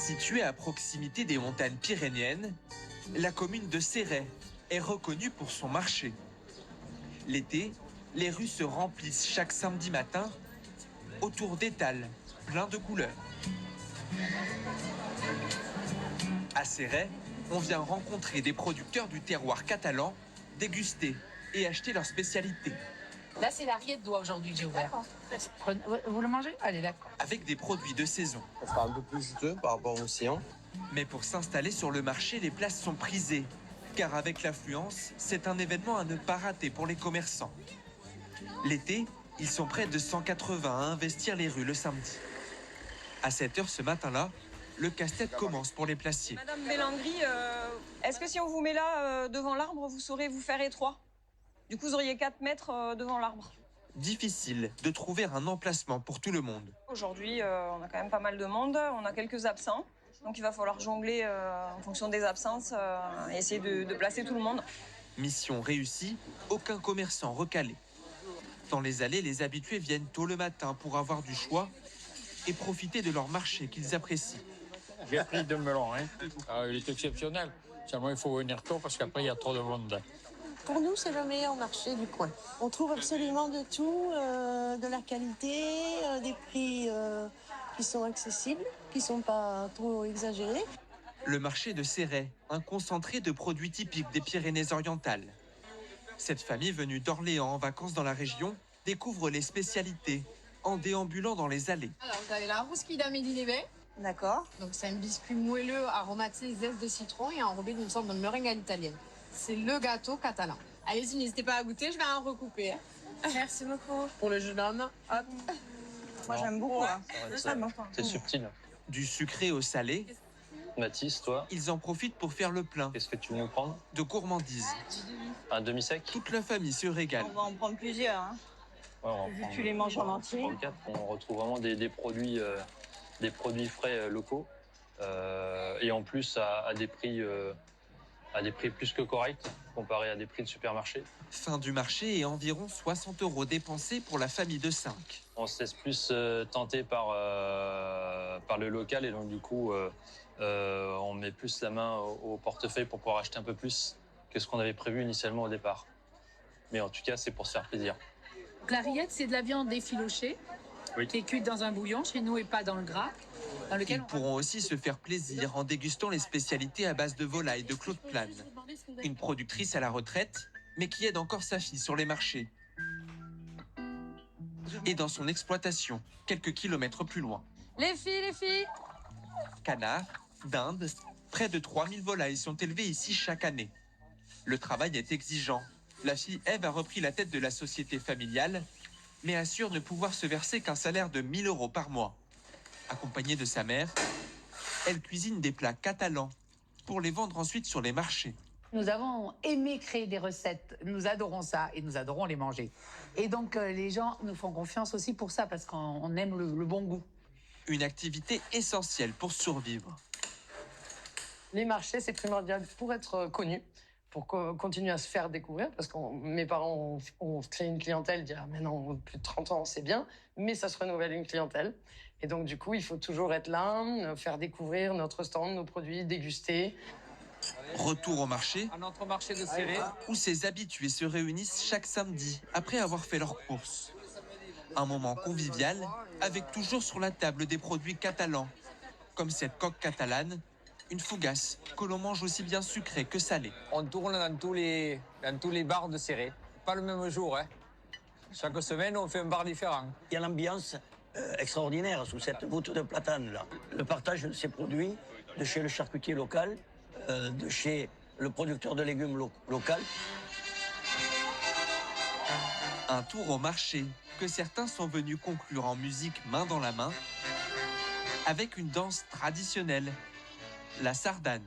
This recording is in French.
Située à proximité des montagnes pyrénéennes, la commune de Céret est reconnue pour son marché. L'été, les rues se remplissent chaque samedi matin autour d'étals pleins de couleurs. À Céret, on vient rencontrer des producteurs du terroir catalan, déguster et acheter leurs spécialités. Là, c'est la rillette d'oie aujourd'hui que j'ai ouvert. Vous le mangez? Allez, d'accord. Avec des produits de saison. Ça sera un peu plus juteux par rapport au sillon. Mais pour s'installer sur le marché, les places sont prisées. Car avec l'affluence, c'est un événement à ne pas rater pour les commerçants. L'été, ils sont près de 180 à investir les rues le samedi. À 7h ce matin-là, le casse-tête commence pour les placiers. Madame Bélangry, est-ce que si on vous met là devant l'arbre, vous saurez vous faire étroit? Du coup, vous auriez 4 mètres devant l'arbre. Difficile de trouver un emplacement pour tout le monde. Aujourd'hui, on a quand même pas mal de monde. On a quelques absents. Donc, il va falloir jongler en fonction des absences et essayer de placer tout le monde. Mission réussie, aucun commerçant recalé. Dans les allées, les habitués viennent tôt le matin pour avoir du choix et profiter de leur marché qu'ils apprécient. J'ai pris 2 melons, hein. Il est exceptionnel. Seulement, il faut venir tôt parce qu'après, il y a trop de monde. Pour nous, c'est le meilleur marché du coin. On trouve absolument de tout, de la qualité, des prix qui sont accessibles, qui ne sont pas trop exagérés. Le marché de Céret, un concentré de produits typiques des Pyrénées-Orientales. Cette famille venue d'Orléans en vacances dans la région découvre les spécialités en déambulant dans les allées. Alors, vous avez la rouskille d'Amélie Lévesque. D'accord. Donc, c'est un biscuit moelleux aromatisé zeste de citron et enrobé d'une sorte de meringue à l'italienne. C'est le gâteau catalan. Allez-y, n'hésitez pas à goûter, je vais en recouper. Merci beaucoup. Pour le jeune homme, hop. Moi, j'aime beaucoup. C'est subtil. Du sucré au salé, Mathis, toi, ils en profitent pour faire le plein qu'est-ce que tu veux nous prendre? de gourmandises. Un demi-sec? Toute la famille se régale. On va en prendre plusieurs. Hein. Ouais, on Vu prend- que tu les manges en entier. on prend 4. On retrouve vraiment des produits frais locaux. Et en plus à des prix plus que corrects comparé à des prix de supermarché. Fin du marché et environ 60 € dépensés pour la famille de 5. On se laisse plus tenter par le local et donc du coup on met plus la main au portefeuille pour pouvoir acheter un peu plus que ce qu'on avait prévu initialement au départ. Mais en tout cas, c'est pour se faire plaisir. Donc, la rillette, c'est de la viande effilochée, Oui. qui est cuite dans un bouillon, chez nous, et pas dans le gras, dans lequel Ils pourront aussi se faire plaisir en dégustant les spécialités à base de volaille de Claude Plane. Une productrice à la retraite, mais qui aide encore sa fille sur les marchés. Et dans son exploitation, quelques kilomètres plus loin. Les filles. Canards, dindes, près de 3000 volailles sont élevées ici chaque année. Le travail est exigeant. La fille Ève a repris la tête de la société familiale, mais assure ne pouvoir se verser qu'un salaire de 1 000 € par mois. Accompagnée de sa mère, elle cuisine des plats catalans pour les vendre ensuite sur les marchés. Nous avons aimé créer des recettes, nous adorons ça et nous adorons les manger. Et donc les gens nous font confiance aussi pour ça, parce qu'on aime le bon goût. Une activité essentielle pour survivre. Les marchés, c'est primordial pour être connu, pour continuer à se faire découvrir, parce que mes parents ont créé une clientèle il y a maintenant plus de 30 ans, c'est bien, mais ça se renouvelle une clientèle. Et donc, du coup, il faut toujours être là, faire découvrir notre stand, nos produits, déguster. Retour au marché, À notre marché de Céret, où ces habitués se réunissent chaque samedi après avoir fait leurs courses. Un moment convivial, avec toujours sur la table des produits catalans, comme cette coque catalane, une fougasse que l'on mange aussi bien sucrée que salée. on tourne dans tous les bars de Céret. Pas le même jour, hein. Chaque semaine, on fait un bar différent. Il y a l'ambiance extraordinaire sous cette voûte de platane-là. Le partage de ces produits, de chez le charcutier local, de chez le producteur de légumes local. Un tour au marché que certains sont venus conclure en musique main dans la main, avec une danse traditionnelle, la sardane.